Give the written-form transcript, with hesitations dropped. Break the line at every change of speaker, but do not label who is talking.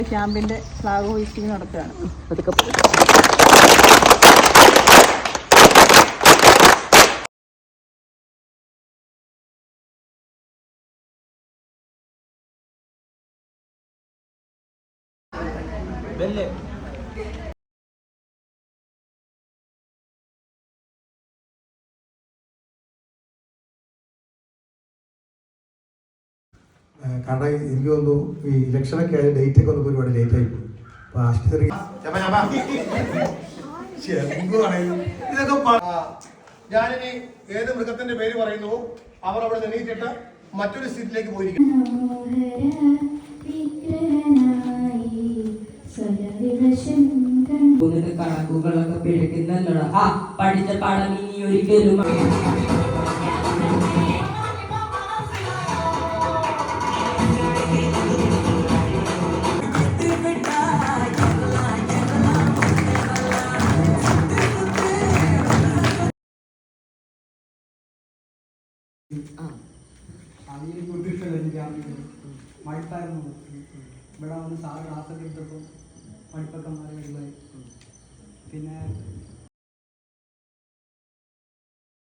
ക്യാമ്പിന്റെ flag hoisting നടത്തുകയാണ്.
കാരണം എനിക്ക് തോന്നുന്നു ഈ ഇലക്ഷനൊക്കെ ആയ ഡേറ്റ് ഒക്കെ വന്നപ്പോൾ ഒരുപാട് ലേറ്റ് ആയി പോയി. അപ്പൊ ആശുപത്രി
ഞാനിനി ഏത് മൃഗത്തിന്റെ പേര് പറയുന്നു അവർ അവിടെ എണീറ്റിട്ട് മറ്റൊരു സീറ്റിലേക്ക് പോയിരിക്കും.
കണക്കുകളൊക്കെ പിഴക്കുന്നല്ലോടാ. പഠിച്ച പാഠം ഇനി ഒരിക്കലും
മടുപ്പായിരുന്നു. ഇവിടെ വന്ന് സാറ് ക്ലാസ്സൊക്കെ എടുത്തപ്പോൾ മടുപ്പൊക്കെ മാറി വരുന്നത്. പിന്നെ